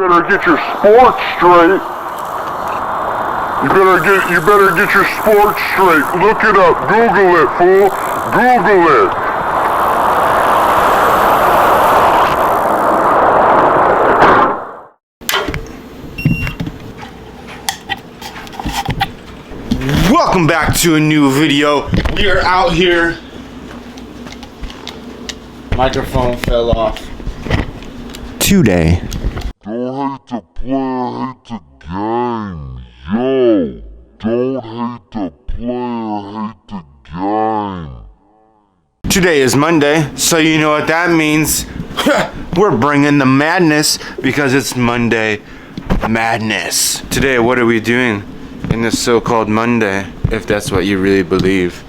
better get your sports straight. You better get your sports straight. Look it up. Google it, fool. Google it. Welcome back to a new video. We are out here. Microphone fell off. Today. Don't hate the player, hate the game. Yo, don't hate the player, hate the game. Today is Monday, so you know what that means. We're bringing the madness because it's Monday Madness. Today, what are we doing in this so-called Monday, if that's what you really believe?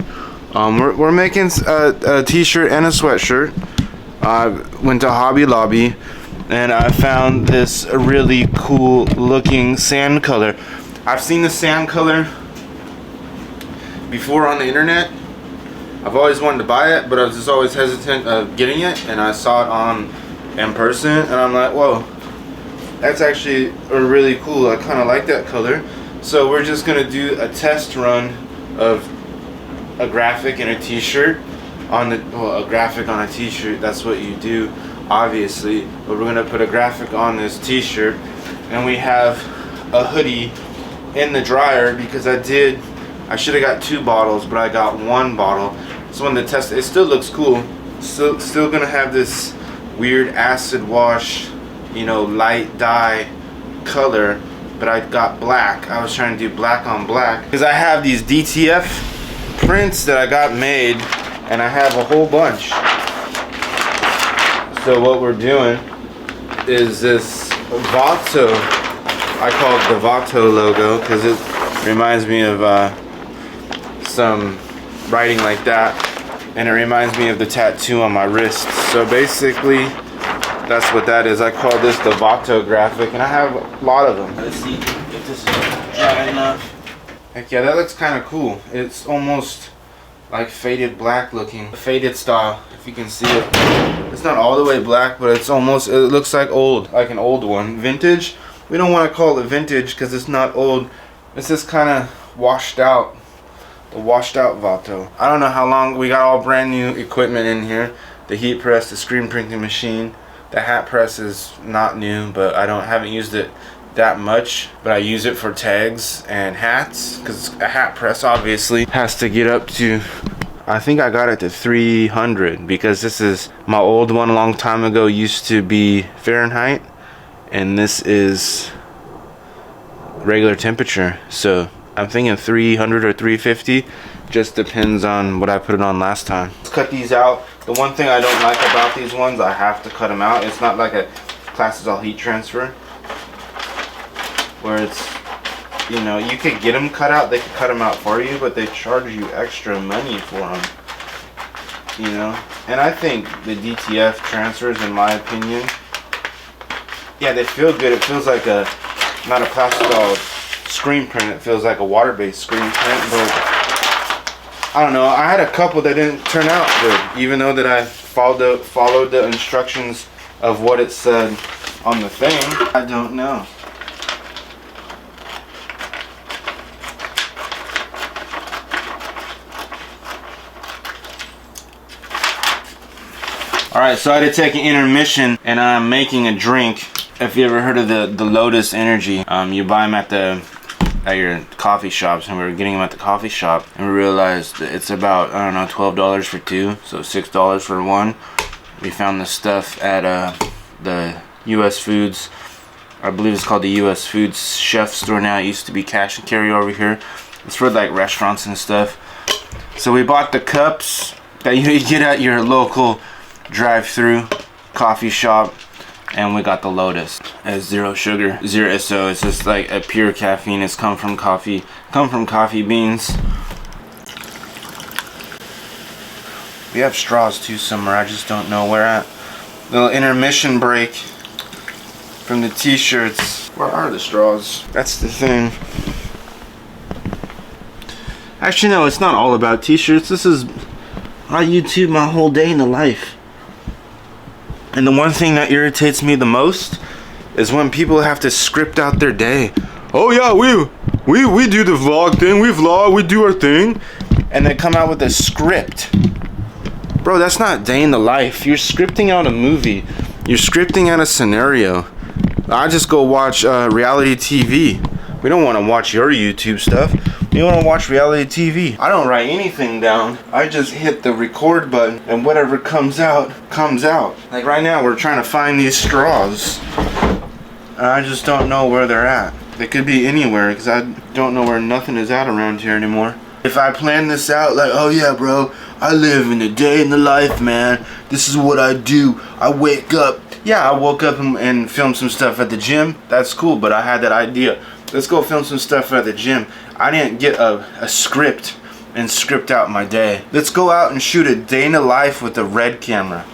We're making a t-shirt and a sweatshirt. I went to Hobby Lobby and I found this really cool looking sand color. I've seen the sand color before on the internet. I've always wanted to buy it, but I was just always hesitant of getting it, and I saw it in person and I'm like, whoa, that's actually really cool. I kind of like that color. So we're just gonna do a test run of a graphic and a t-shirt a graphic on a t-shirt. That's what you do, obviously, but we're gonna put a graphic on this t-shirt, and we have a hoodie in the dryer because I should have got 2 bottles, but I got 1 bottle. So when the test, it still looks cool. Still gonna have this weird acid wash, you know, light dye color, but I got black. I was trying to do black on black because I have these DTF prints that I got made, and I have a whole bunch. So what we're doing is this Vato. I call it the Vato logo because it reminds me of some writing like that, and it reminds me of the tattoo on my wrist. So basically, that's what that is. I call this the Vato graphic, and I have a lot of them. Let's see if this is dry enough. Heck yeah, that looks kind of cool. It's almost like faded black looking, faded style, if you can see it. It's not all the way black, but it looks like an old one. Vintage, we don't want to call it vintage because it's not old. It's just kind of washed out, the washed out Vato. I don't know how long. We got all brand new equipment in here. The heat press, the screen printing machine. The hat press is not new, but haven't used it that much, but I use it for tags and hats because a hat press obviously has to get up to, I think I got it to 300 because this is my old one a long time ago used to be Fahrenheit, and this is regular temperature, so I'm thinking 300 or 350. Just depends on what I put it on last time. Let's cut these out. The one thing I don't like about these ones, I have to cut them out. It's not like a classes all heat transfer, where it's, you know, you could get them cut out, they could cut them out for you, but they charge you extra money for them, you know. And I think the DTF transfers, in my opinion, yeah, they feel good. It feels like not a plastic screen print, it feels like a water-based screen print, but I don't know. I had a couple that didn't turn out good, even though that I followed the instructions of what it said on the thing. I don't know. Alright, so I had to take an intermission, and I'm making a drink. If you ever heard of the Lotus Energy, you buy them at your coffee shops, and we were getting them at the coffee shop, and we realized that it's about, I don't know, $12 for 2, so $6 for 1. We found this stuff at the US Foods, I believe it's called the US Foods Chef store now. It used to be cash and carry over here. It's for like restaurants and stuff. So we bought the cups that you get at your local drive-through coffee shop, and we got the Lotus as 0 sugar, 0 SO. It's just like a pure caffeine. It's come from coffee beans. We have straws too somewhere, I just don't know where at. Little intermission break from the t-shirts. Where are the straws? That's the thing. Actually no, it's not all about t-shirts. This is, I YouTube my whole day in the life. And the one thing that irritates me the most is when people have to script out their day. Oh yeah, we do the vlog thing. We vlog, we do our thing, and they come out with a script. Bro, that's not day in the life. You're scripting out a movie. You're scripting out a scenario. I just go watch reality TV. We don't want to watch your YouTube stuff. We want to watch reality TV. I don't write anything down. I just hit the record button and whatever comes out, comes out. Like right now, we're trying to find these straws. And I just don't know where they're at. They could be anywhere because I don't know where nothing is at around here anymore. If I plan this out like, oh yeah, bro, I live in a day in the life, man. This is what I do. I wake up. Yeah, I woke up and filmed some stuff at the gym. That's cool, but I had that idea. Let's go film some stuff at the gym. I didn't get a script and script out my day. Let's go out and shoot a day in the life with the red camera.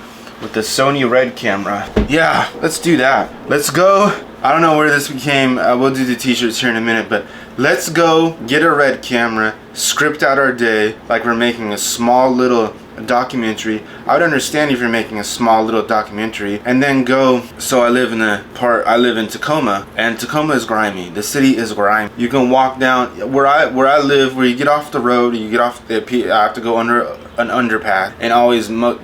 With the Sony red camera. Yeah, let's do that. Let's go. I don't know where this became. We'll do the t-shirts here in a minute, but let's go get a red camera, script out our day like we're making a small little documentary. I would understand if you're making a small little documentary, and then go. So I live in Tacoma, and Tacoma is grimy. The city is grimy. You can walk down where I live, where you get off the road, you get off the, I have to go under an underpass, and always 9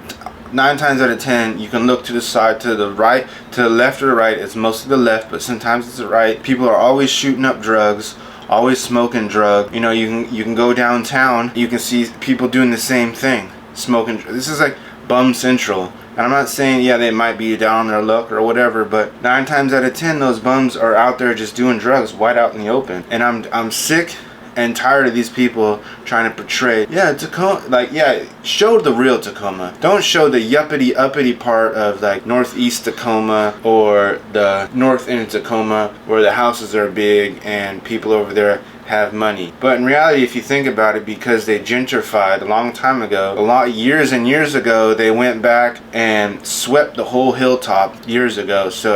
times out of 10 you can look to the side, to the right, to the left or the right. It's mostly the left, but sometimes it's the right. People are always shooting up drugs, always smoking drugs. You know, you can go downtown, you can see people doing the same thing, smoking. This is like bum central. And I'm not saying, yeah, they might be down on their luck or whatever, but 9 times out of 10 those bums are out there just doing drugs wide out in the open. And I'm sick and tired of these people trying to portray, yeah, Tacoma, like, yeah, show the real Tacoma. Don't show the yuppity uppity part of like northeast Tacoma or the north end of Tacoma where the houses are big and people over there have money. But in reality, if you think about it, because they gentrified a long time ago, years and years ago, they went back and swept the whole hilltop years ago. So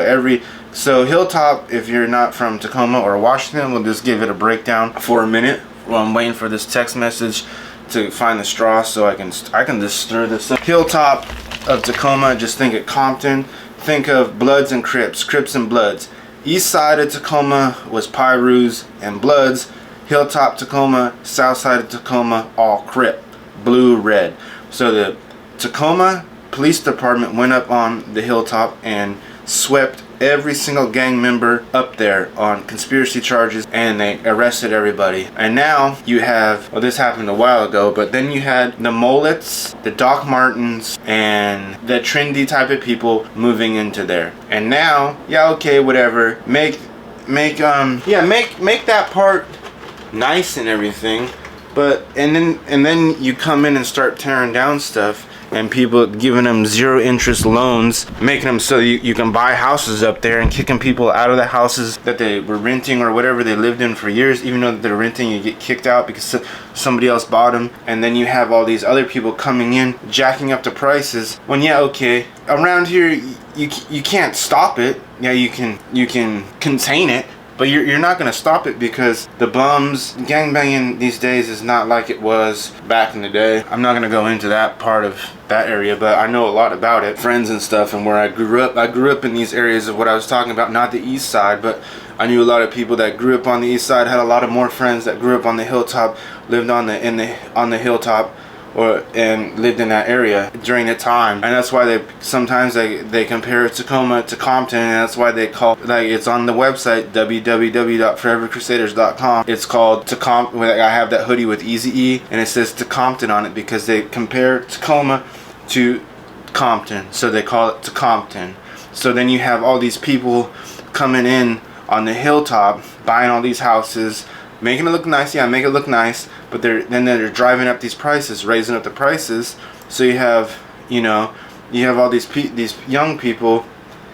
Hilltop, if you're not from Tacoma or Washington, we'll just give it a breakdown for a minute while I'm waiting for this text message to find the straw so I can just stir this up. Hilltop of Tacoma, just think of Compton. Think of Bloods and Crips and Bloods. East side of Tacoma was Pyrus and Bloods. Hilltop Tacoma, south side of Tacoma, all Crip, blue, red. So the Tacoma Police Department went up on the hilltop and swept every single gang member up there on conspiracy charges, and they arrested everybody. And now you have, well, this happened a while ago, but then you had the mullets, the Doc Martens, and the trendy type of people moving into there. And now, yeah, okay, whatever, make that part nice and everything, but and then you come in and start tearing down stuff, and people giving them 0 interest loans, making them so you can buy houses up there, and kicking people out of the houses that they were renting or whatever they lived in for years. Even though they're renting, you get kicked out because somebody else bought them. And then you have all these other people coming in, jacking up the prices. When, yeah, okay, around here you can't stop it. Yeah, you can contain it, but you're not going to stop it, because the bums, gangbanging these days is not like it was back in the day. I'm not going to go into that part of that area, but I know a lot about it. Friends and stuff, and where I grew up in these areas of what I was talking about, not the east side, but I knew a lot of people that grew up on the east side, had a lot of more friends that grew up on the hilltop, lived on the hilltop, and lived in that area during the time. And that's why they sometimes compare Tacoma to Compton, and that's why they call, like, it's on the website www.forevercrusaders.com. it's called Tacoma. I have that hoodie with Eazy-E and it says Compton on it, because they compare Tacoma to Compton, so they call it Compton. So then you have all these people coming in on the hilltop, buying all these houses, making it look nice. Yeah, make it look nice, but they're driving up these prices, raising up the prices. So you have all these young people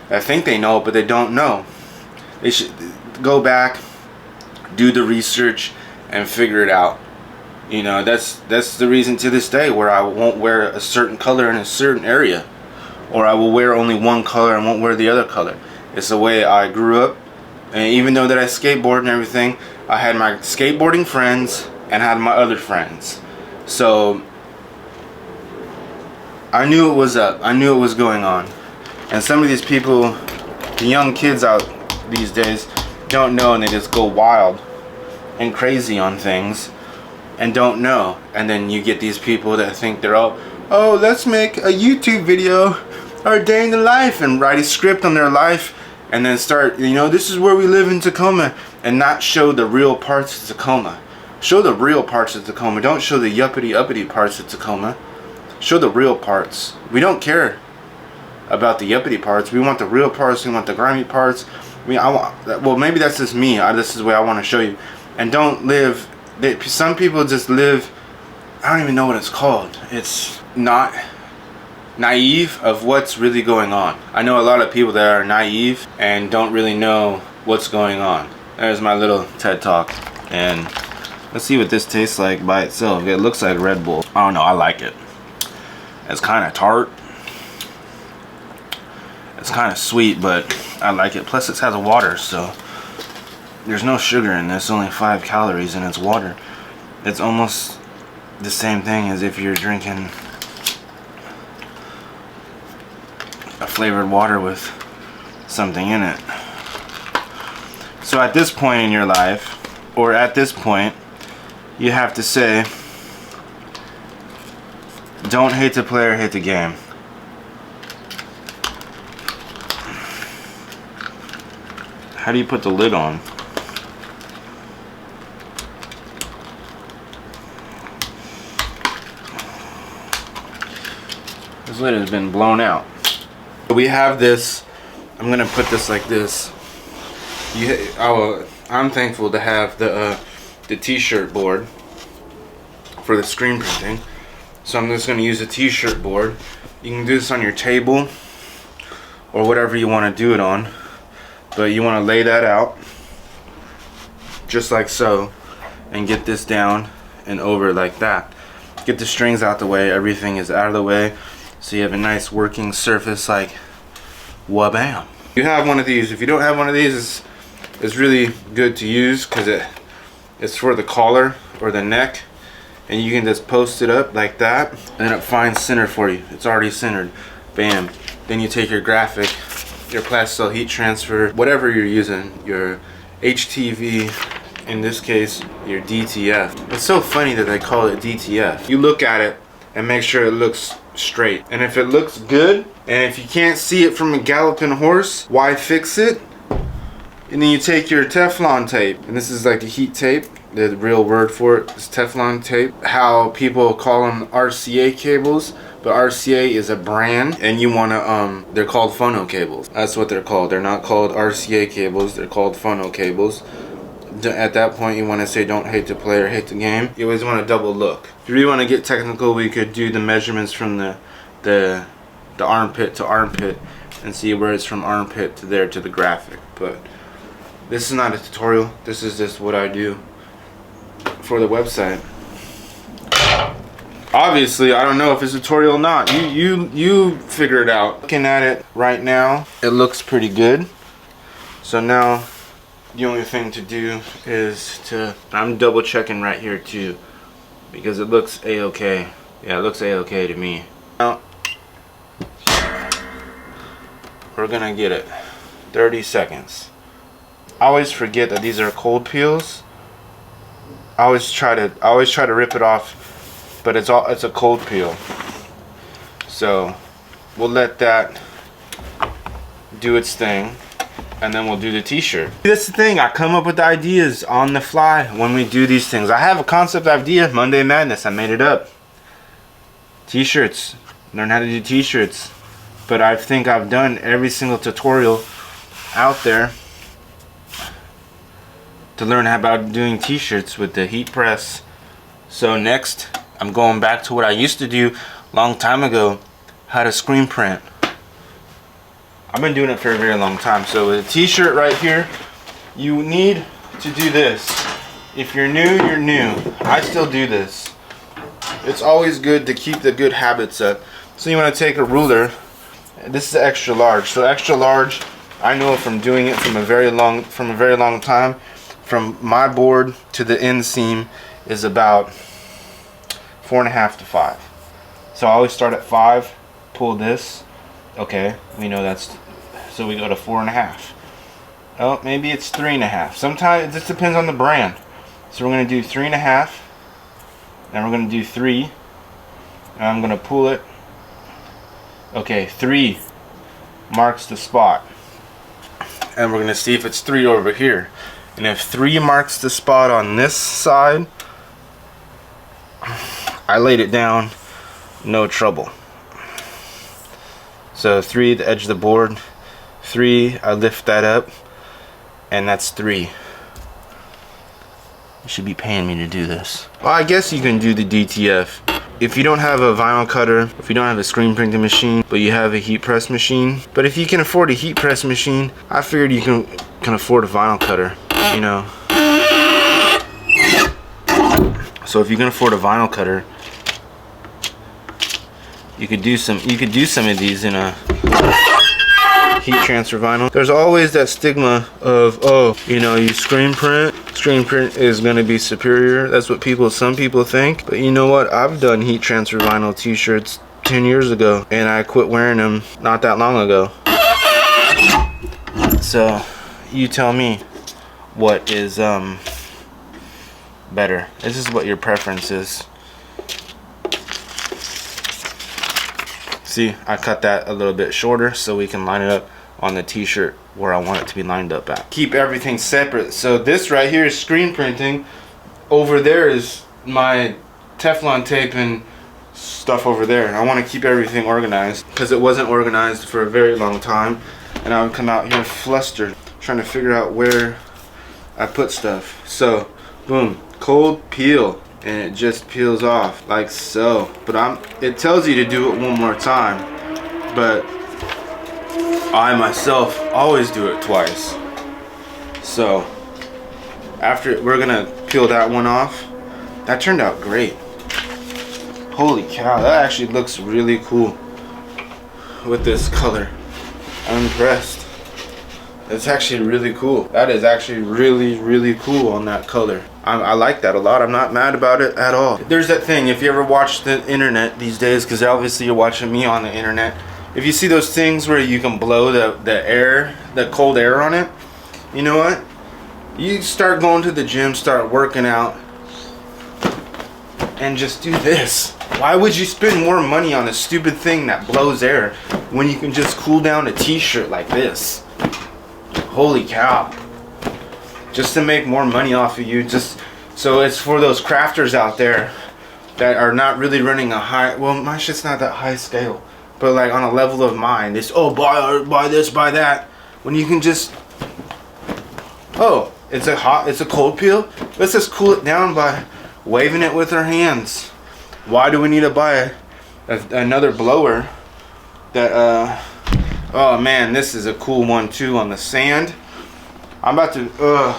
that think they know, but they don't know. They should go back, do the research, and figure it out. You know, that's the reason to this day where I won't wear a certain color in a certain area, or I will wear only one color and won't wear the other color. It's the way I grew up. And even though that I skateboard and everything, I had my skateboarding friends and had my other friends. So I knew it was up. I knew it was going on. And some of these people, the young kids out these days don't know, and they just go wild and crazy on things and don't know. And then you get these people that think they're all, oh, let's make a YouTube video or a day in the life, and write a script on their life, and then start, you know, this is where we live in Tacoma, and not show the real parts of Tacoma. Show the real parts of Tacoma. Don't show the uppity parts of Tacoma. Show the real parts. We don't care about the uppity parts. We want the real parts. We want the grimy parts. Well, maybe that's just me. This is the way I want to show you. And don't live. Some people just live. I don't even know what it's called. It's not naive of what's really going on. I know a lot of people that are naive and don't really know what's going on. There's my little TED Talk. And let's see what this tastes like by itself. It looks like Red Bull. I don't know. I like it. It's kind of tart. It's kind of sweet, but I like it. Plus it has water, so there's no sugar in this. Only 5 calories, and it's water. It's almost the same thing as if you're drinking a flavored water with something in it. So at this point in your life, or at this point, you have to say, don't hate the player, hate the game. How do you put the lid on? This lid has been blown out. We have this. I'm gonna put this like this. I'm thankful to have the t-shirt board for the screen printing. So I'm just gonna use a t-shirt board. You can do this on your table or whatever you want to do it on, but you want to lay that out just like so, and get this down and over like that. Get the strings out the way. Everything is out of the way, so you have a nice working surface like wha-bam. You have one of these. If you don't have one of these, it's really good to use because it's for the collar or the neck, and you can just post it up like that and it finds center for you. It's already centered. Bam. Then you take your graphic, your plastic heat transfer, whatever you're using, your HTV, in this case your DTF. It's so funny that they call it DTF. You look at it and make sure it looks straight, and if it looks good, and if you can't see it from a galloping horse, why fix it? And then you take your Teflon tape, and this is like the heat tape. The real word for it is Teflon tape. How people call them RCA cables, but RCA is a brand, and you wanna they're called phono cables. That's what they're called. They're not called RCA cables. They're called phono cables. At that point, you want to say don't hate the player, hate the game. You always want to double look. If you really want to get technical, we could do the measurements from the armpit to armpit and see where it's from armpit to there to the graphic. But this is not a tutorial. This is just what I do for the website. Obviously, I don't know if it's a tutorial or not. You figure it out. Looking at it right now, it looks pretty good. So now the only thing to do is I'm double checking right here too, because it looks a-okay. Yeah, it looks a-okay to me. Now we're gonna get it 30 seconds. I always forget that these are cold peels. I always try to rip it off, but it's a cold peel. So we'll let that do its thing, and then we'll do the t-shirt. That's the thing, I come up with ideas on the fly when we do these things. I have a concept idea, Monday Madness, I made it up. T-shirts, learn how to do t-shirts. But I think I've done every single tutorial out there to learn about doing t-shirts with the heat press. So next, I'm going back to what I used to do a long time ago, how to screen print. I've been doing it for a very long time. So with a t-shirt right here, you need to do this. If you're new, you're new. I still do this. It's always good to keep the good habits up. So you want to take a ruler. This is extra large. So extra large, I know from doing it from a very long time. From my board to the inseam is about 4.5 to 5. So I always start at 5. Pull this. Okay, we know that's. So we go to 4.5. Oh, maybe it's 3.5. Sometimes it just depends on the brand. So we're gonna do 3.5. Then we're gonna do 3. And I'm gonna pull it. Okay, 3 marks the spot. And we're gonna see if it's 3 over here. And if 3 marks the spot on this side, I laid it down, no trouble. So 3 at the edge of the board, 3, I lift that up, and that's 3. You should be paying me to do this. Well, I guess you can do the DTF. If you don't have a vinyl cutter, if you don't have a screen printing machine, but you have a heat press machine. But if you can afford a heat press machine, I figured you can afford a vinyl cutter, you know. So if you can afford a vinyl cutter, you could do some of these in a heat transfer vinyl. There's always that stigma of, oh, you know, you screen print is going to be superior. That's what some people think. But you know what? I've done heat transfer vinyl t-shirts 10 years ago, and I quit wearing them not that long ago. So you tell me what is better. This is what your preference is. See, I cut that a little bit shorter so we can line it up on the t-shirt where I want it to be lined up at. Keep everything separate. So this right here is screen printing. Over there is my Teflon tape and stuff over there. I want to keep everything organized because it wasn't organized for a very long time, and I would come out here flustered trying to figure out where I put stuff. So boom, cold peel, and it just peels off like so. But it tells you to do it one more time, but I myself always do it twice. So after we're gonna peel that one off. That turned out great. Holy cow, that actually looks really cool with this color. I'm impressed. It's actually really cool. That is actually really cool on that color. I like that a lot. I'm not mad about it at all. There's that thing, if you ever watch the internet these days, because obviously you're watching me on the internet, if you see those things where you can blow the cold air on it, you know what? You start going to the gym, start working out, and just do this. Why would you spend more money on a stupid thing that blows air when you can just cool down a t-shirt like this? Holy cow. Just to make more money off of you. Just so it's for those crafters out there that are not really running a high, well, my shit's not that high scale, but like on a level of mine, it's, oh, buy this, buy that, when you can just, oh, it's a cold peel, let's just cool it down by waving it with our hands. Why do we need to buy another blower that oh man, this is a cool one too on the sand. I'm about to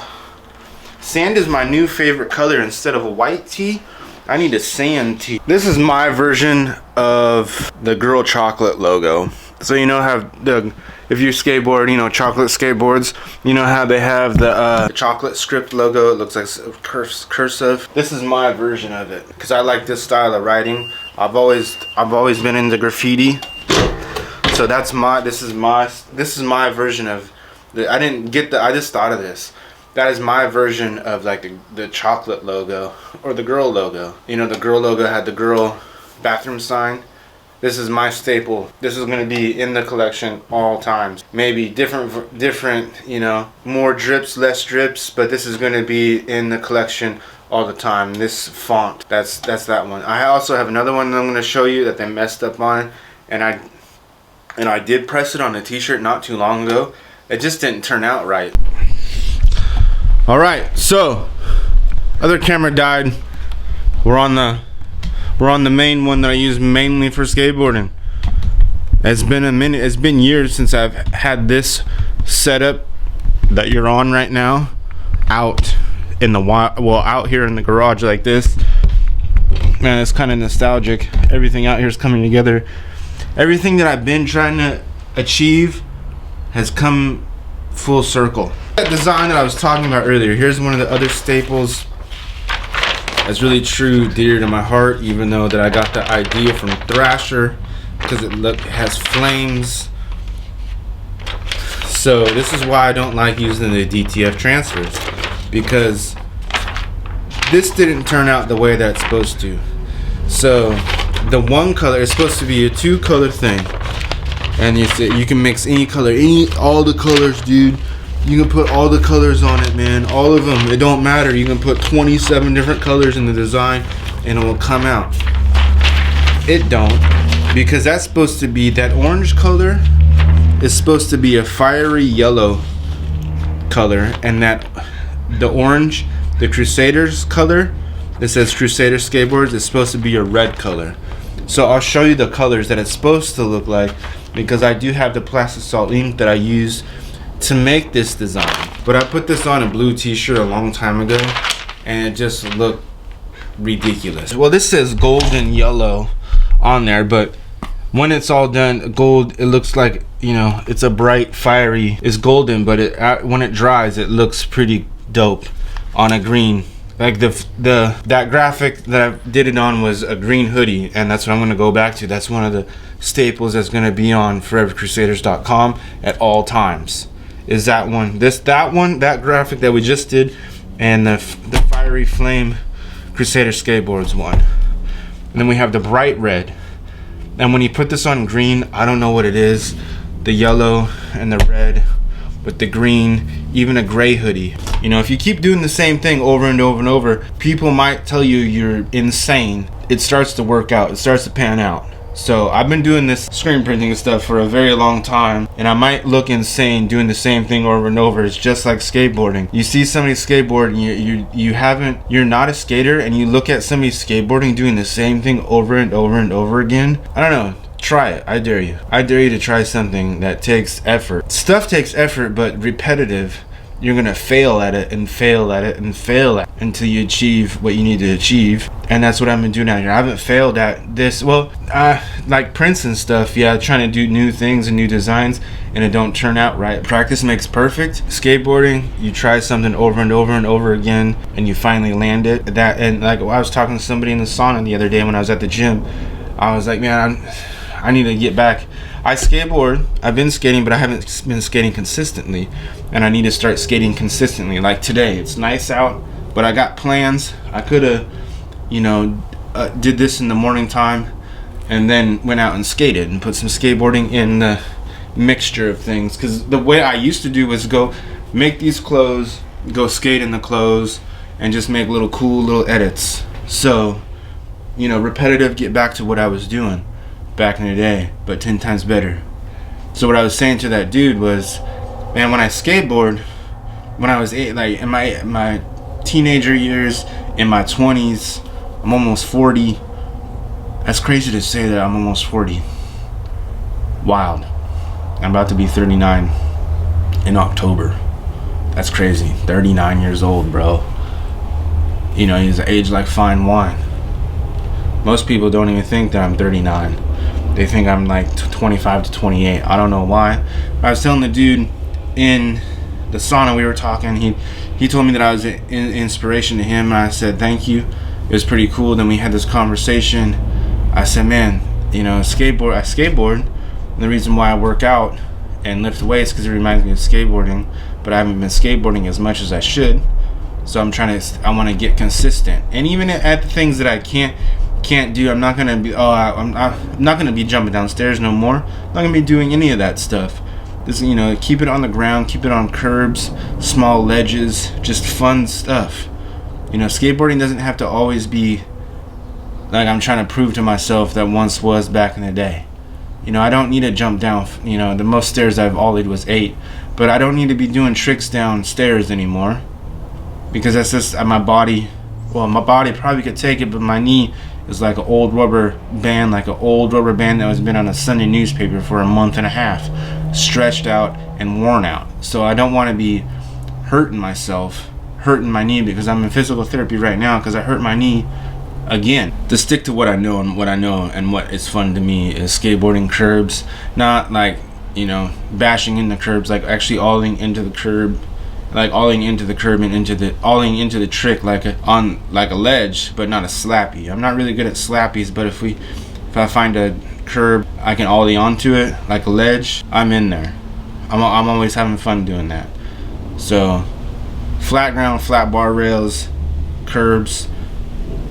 sand is my new favorite color. Instead of a white tee, I need a sand tee. This is my version of the Girl Chocolate logo. So you know how if you skateboard, you know, chocolate skateboards, you know how they have the chocolate script logo. It looks like cursive. This is my version of it because I like this style of writing. I've always been into graffiti. So that's this is my version of I just thought of this. That is my version of like the chocolate logo or the girl logo. You know, the girl logo had the girl bathroom sign. This is my staple. This is going to be in the collection all times. Maybe different, you know, more drips, less drips, but this is going to be in the collection all the time. This font, that's that one. I also have another one that I'm going to show you that they messed up on, and I did press it on a t-shirt not too long ago. It just didn't turn out right. All right, so other camera died. We're on the main one that I use mainly for skateboarding. It's been a minute. It's been years since I've had this setup that you're on right now out in the out here in the garage like this. Man, it's kind of nostalgic. Everything out here is coming together. Everything that I've been trying to achieve has come full circle. That design that I was talking about earlier, here's one of the other staples that's really dear to my heart, even though that I got the idea from Thrasher because it has flames. So this is why I don't like using the DTF transfers, because this didn't turn out the way that it's supposed to. So the one color is supposed to be a 2-color thing, and you can mix any color, all the colors, dude. You can put all the colors on it, man. All of them. It don't matter. You can put 27 different colors in the design, and it will come out. It don't, because that's supposed to be, that orange color is supposed to be a fiery yellow color, and that the orange, the Crusaders color that says Crusader Skateboards, is supposed to be a red color. So I'll show you the colors that it's supposed to look like, because I do have the plastic salt ink that I use to make this design. But I put this on a blue t-shirt a long time ago, and it just looked ridiculous. Well, this says golden yellow on there, but when it's all done, gold, it looks like, you know, it's a bright fiery, it's golden, but when it dries, it looks pretty dope on a green. Like that graphic that I did it on was a green hoodie, and that's what I'm going to go back to. That's one of the staples that's going to be on forevercrusaders.com at all times. Is that one, that graphic that we just did, and the fiery flame Crusader Skateboards one. And then we have the bright red. And when you put this on green, I don't know what it is, the yellow and the red with the green, even a gray hoodie. You know, if you keep doing the same thing over and over and over, people might tell you you're insane. It starts to work out, it starts to pan out. So I've been doing this screen printing stuff for a very long time, and I might look insane doing the same thing over and over. It's just like skateboarding. You see somebody skateboard and you're not a skater, and you look at somebody skateboarding doing the same thing over and over and over again. I don't know. Try it. I dare you. I dare you to try something that takes effort. Stuff takes effort, but repetitive. You're gonna fail at it and fail at it and fail at it until you achieve what you need to achieve. And that's what I've been doing out here. I haven't failed at this. Well, like prints and stuff, yeah, trying to do new things and new designs, and it don't turn out right. Practice makes perfect. Skateboarding, you try something over and over and over again, and you finally land it. And like, I was talking to somebody in the sauna the other day when I was at the gym. I was like, man, I need to get back. I skateboard. I've been skating, but I haven't been skating consistently, and I need to start skating consistently. Like today, it's nice out, but I got plans. I could have, you know, did this in the morning time, and then went out and skated and put some skateboarding in the mixture of things. Because the way I used to do was go make these clothes, go skate in the clothes, and just make little cool little edits. So, you know, repetitive, get back to what I was doing back in the day, but 10 times better. So what I was saying to that dude was, man, when I skateboard, when I was like in my teenager years, in my 20s, I'm almost 40. That's crazy to say that I'm almost 40. Wild. I'm about to be 39 in October. That's crazy. 39 years old, bro. You know, he's aged like fine wine. Most people don't even think that I'm 39. They think I'm like 25 to 28. I don't know why. I was telling the dude in the sauna, we were talking. He told me that I was an inspiration to him, and I said thank you. It was pretty cool. Then we had this conversation. I said, man, you know, I skateboard. And the reason why I work out and lift weights because it reminds me of skateboarding, but I haven't been skateboarding as much as I should. So I want to get consistent. And even at the things that I can't do, I'm not gonna be I'm not gonna be jumping downstairs no more. I'm not gonna be doing any of that stuff. Just, you know, keep it on the ground, keep it on curbs, small ledges, just fun stuff. You know, skateboarding doesn't have to always be like I'm trying to prove to myself that once was back in the day. You know, I don't need to jump down. You know, the most stairs I've ollied was 8, but I don't need to be doing tricks downstairs anymore, because that's just my body. Well, my body probably could take it, but my knee is like an old rubber band, that was been on a Sunday newspaper for a month and a half, stretched out and worn out. So I don't want to be hurting myself, hurting my knee, because I'm in physical therapy right now because I hurt my knee again. To stick to what I know and what is fun to me is skateboarding curbs, not like, you know, bashing in the curbs, like actually alling into the curb, like alling into the curb and alling into the trick like a ledge, but not a slappy. I'm not really good at slappies, but if I find a curb I can ollie onto it like a ledge, I'm in there. I'm always having fun doing that. So flat ground, flat bar rails, curbs,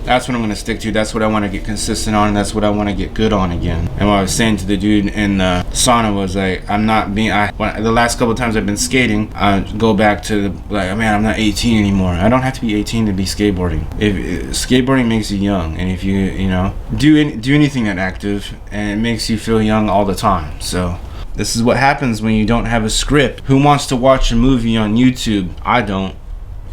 that's what I'm gonna stick to. That's what I want to get consistent on, and that's what I want to get good on again. And what I was saying to the dude in the sauna was like, the last couple of times I've been skating, I go back to man, I'm not 18 anymore. I don't have to be 18 to be skateboarding. If skateboarding makes you young, and if you do anything that active, and it makes you feel young all the time. So this is what happens when you don't have a script. Who wants to watch a movie on YouTube? I don't.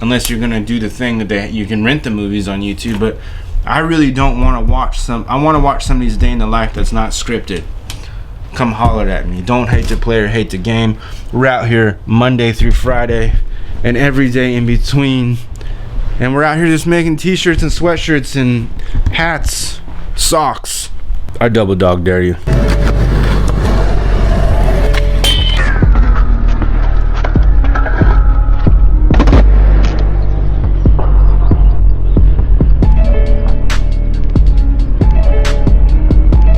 Unless you're gonna do the thing that you can rent the movies on YouTube, but I really don't want to watch I want to watch somebody's day in the life that's not scripted. Come holler at me. Don't hate the player, hate the game. We're out here Monday through Friday, and every day in between, and we're out here just making t-shirts and sweatshirts and hats, socks. I double dog dare you.